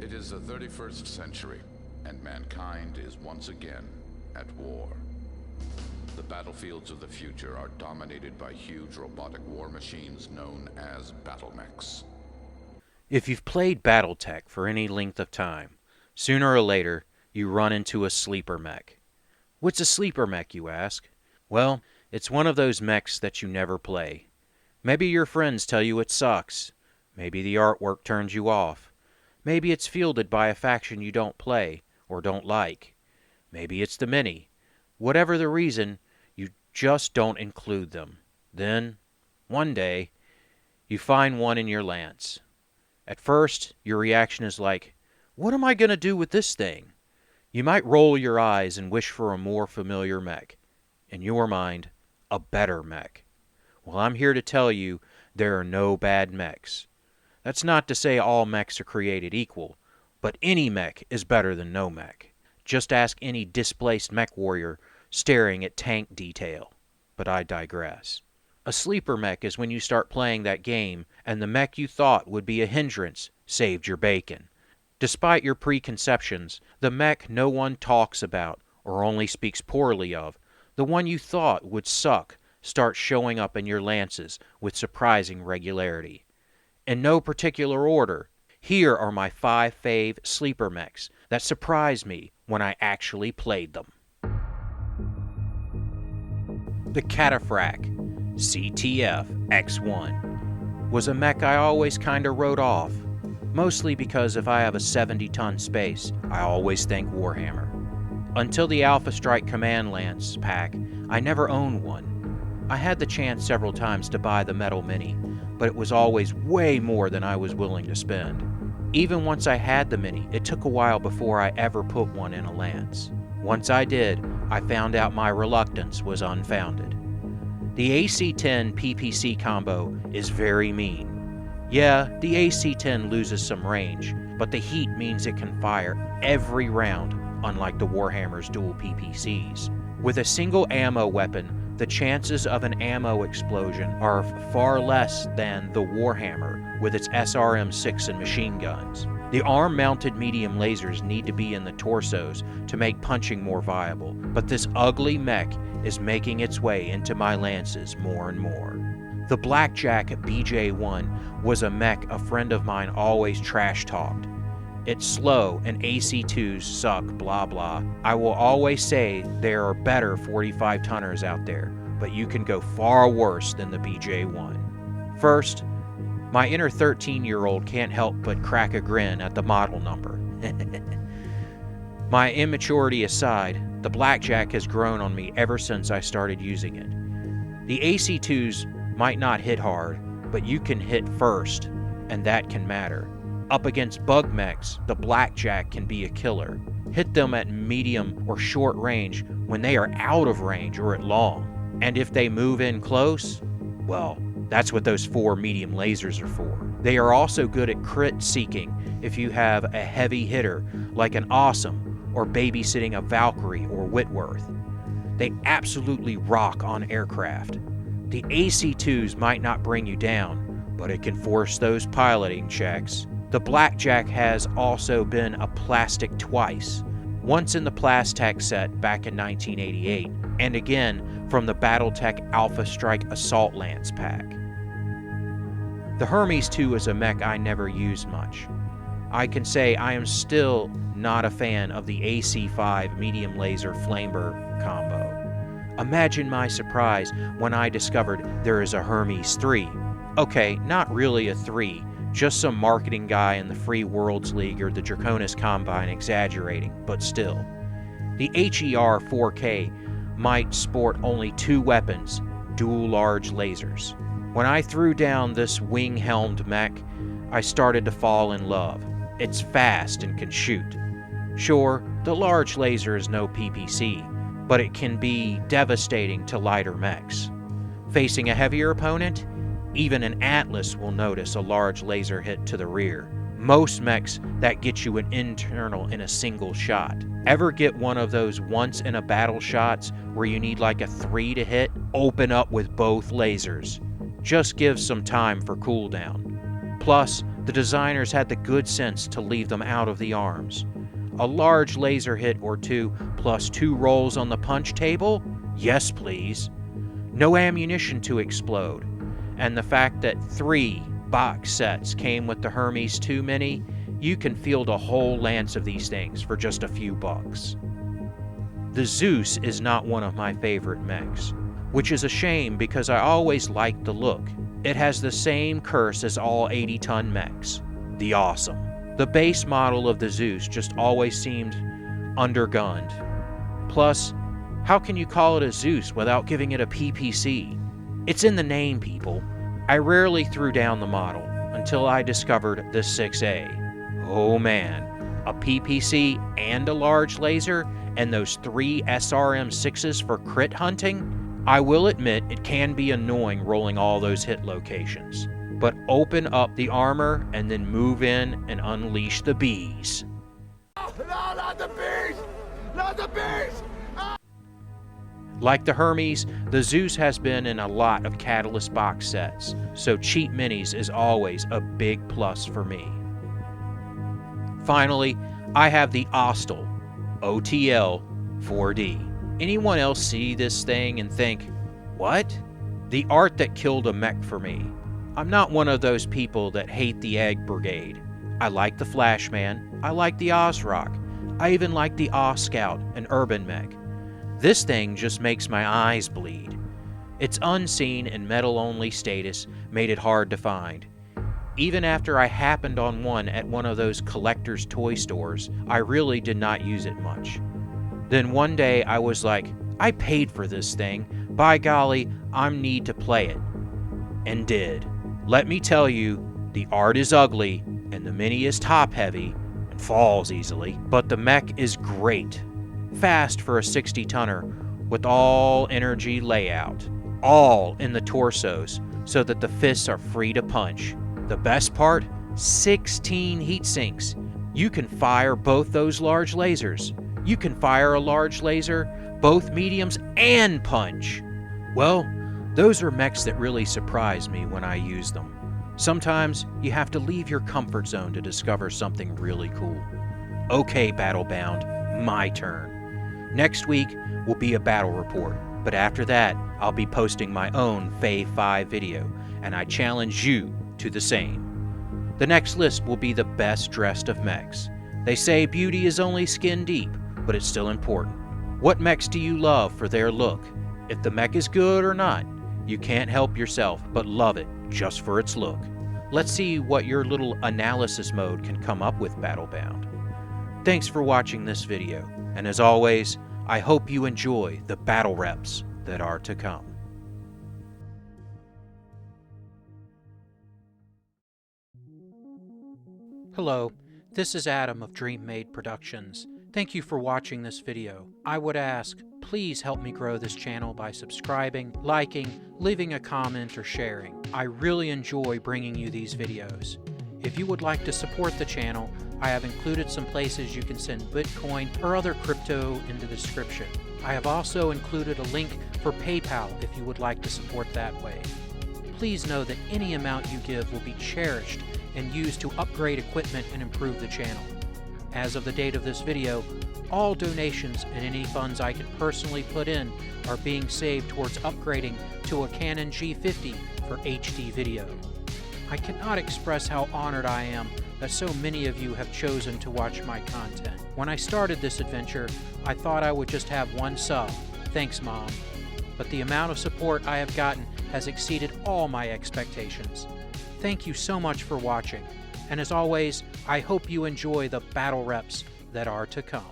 It is the 31st century, and mankind is once again at war. The battlefields of the future are dominated by huge robotic war machines known as battle mechs. If you've played Battletech for any length of time, sooner or later you run into a sleeper mech. What's a sleeper mech, you ask? Well, it's one of those mechs that you never play. Maybe your friends tell you it sucks. Maybe the artwork turns you off. Maybe it's fielded by a faction you don't play or don't like. Maybe it's the mini. Whatever the reason, you just don't include them. Then, one day, you find one in your lance. At first, your reaction is like, what am I going to do with this thing? You might roll your eyes and wish for a more familiar mech. In your mind, a better mech. Well, I'm here to tell you there are no bad mechs. That's not to say all mechs are created equal, but any mech is better than no mech. Just ask any displaced mech warrior staring at tank detail. But I digress. A sleeper mech is when you start playing that game and the mech you thought would be a hindrance saved your bacon. Despite your preconceptions, the mech no one talks about or only speaks poorly of, the one you thought would suck, starts showing up in your lances with surprising regularity. In no particular order, here are my 5 fave sleeper mechs that surprised me when I actually played them. The Cataphract CTF X1 was a mech I always kinda wrote off, mostly because if I have a 70-ton space, I always think Warhammer. Until the Alpha Strike Command Lance pack, I never owned one. I had the chance several times to buy the Metal Mini, but it was always way more than I was willing to spend. Even once I had the Mini, it took a while before I ever put one in a lance. Once I did, I found out my reluctance was unfounded. The AC-10 PPC combo is very mean. Yeah, the AC-10 loses some range, but the heat means it can fire every round, unlike the Warhammer's dual PPCs. With a single ammo weapon, the chances of an ammo explosion are far less than the Warhammer with its SRM-6 and machine guns. The arm-mounted medium lasers need to be in the torsos to make punching more viable, but this ugly mech is making its way into my lances more and more. The Blackjack BJ-1 was a mech a friend of mine always trash-talked. It's slow and AC2s suck, blah blah. I will always say there are better 45-tonners out there, but you can go far worse than the BJ-1. First, my inner 13-year-old can't help but crack a grin at the model number. My immaturity aside, the Blackjack has grown on me ever since I started using it. The AC2s might not hit hard, but you can hit first, and that can matter. Up against bug mechs, the Blackjack can be a killer. Hit them at medium or short range when they are out of range or at long. And if they move in close, well, that's what those 4 medium lasers are for. They are also good at crit seeking if you have a heavy hitter like an Awesome or babysitting a Valkyrie or Whitworth. They absolutely rock on aircraft. The AC2s might not bring you down, but it can force those piloting checks. The Blackjack has also been a plastic twice, once in the Plastech set back in 1988, and again from the Battletech Alpha Strike Assault Lance pack. The Hermes 2 is a mech I never used much. I can say I am still not a fan of the AC5 medium laser flamer combo. Imagine my surprise when I discovered there is a Hermes 3. Okay, not really a 3, just some marketing guy in the Free Worlds League or the Draconis Combine exaggerating, but still. The HER 4K might sport only 2 weapons, dual large lasers. When I threw down this wing-helmed mech, I started to fall in love. It's fast and can shoot. Sure, the large laser is no PPC, but it can be devastating to lighter mechs. Facing a heavier opponent, even an Atlas will notice a large laser hit to the rear. Most mechs, that get you an internal in a single shot. Ever get one of those once in a battle shots where you need like a 3 to hit? Open up with both lasers. Just give some time for cooldown. Plus, The designers had the good sense to leave them out of the arms. A large laser hit or two plus 2 rolls on the punch table? Yes, please. No ammunition to explode. And the fact that 3 box sets came with the Hermes 2 Mini, you can field a whole lance of these things for just a few bucks. The Zeus is not one of my favorite mechs, which is a shame because I always liked the look. It has the same curse as all 80-ton mechs, the awesome. The base model of the Zeus just always seemed undergunned. Plus, how can you call it a Zeus without giving it a PPC? It's in the name, people. I rarely threw down the model until I discovered the 6A. Oh man, a PPC and a large laser and those 3 SRM6s for crit hunting? I will admit it can be annoying rolling all those hit locations. But open up the armor and then move in and unleash the bees. No, not the bees! Not the bees! Like the Hermes, the Zeus has been in a lot of Catalyst box sets, so cheap minis is always a big plus for me. Finally, I have the Ostel OTL 4D. Anyone else see this thing and think, what? The art that killed a mech for me. I'm not one of those people that hate the Egg Brigade. I like the Flashman, I like the Ozrock, I even like the Scout and Urban Mech. This thing just makes my eyes bleed. Its unseen and metal-only status made it hard to find. Even after I happened on one at one of those collector's toy stores, I really did not use it much. Then one day I was like, I paid for this thing, by golly, I need to play it. And did. Let me tell you, the art is ugly, and the mini is top-heavy, and falls easily, but the mech is great. Fast for a 60-tonner, with all energy layout, all in the torsos, so that the fists are free to punch. The best part? 16 heat sinks. You can fire both those large lasers. You can fire a large laser, both mediums, and punch. Well, those are mechs that really surprise me when I use them. Sometimes you have to leave your comfort zone to discover something really cool. Okay, BattleBound, my turn. Next week will be a battle report, but after that, I'll be posting my own Fave 5 video, and I challenge you to the same. The next list will be the best dressed of mechs. They say beauty is only skin deep, but it's still important. What mechs do you love for their look? If the mech is good or not, you can't help yourself but love it just for its look. Let's see what your little analysis mode can come up with, BattleBound. Thanks for watching this video, and as always, I hope you enjoy the battle reps that are to come. Hello, this is Adam of Dream Made Productions. Thank you for watching this video. I would ask, please help me grow this channel by subscribing, liking, leaving a comment, or sharing. I really enjoy bringing you these videos. If you would like to support the channel, I have included some places you can send Bitcoin or other crypto in the description. I have also included a link for PayPal if you would like to support that way. Please know that any amount you give will be cherished and used to upgrade equipment and improve the channel. As of the date of this video, all donations and any funds I could personally put in are being saved towards upgrading to a Canon G50 for HD video. I cannot express how honored I am that so many of you have chosen to watch my content. When I started this adventure, I thought I would just have one sub. Thanks, Mom. But the amount of support I have gotten has exceeded all my expectations. Thank you so much for watching, and as always, I hope you enjoy the battle reps that are to come.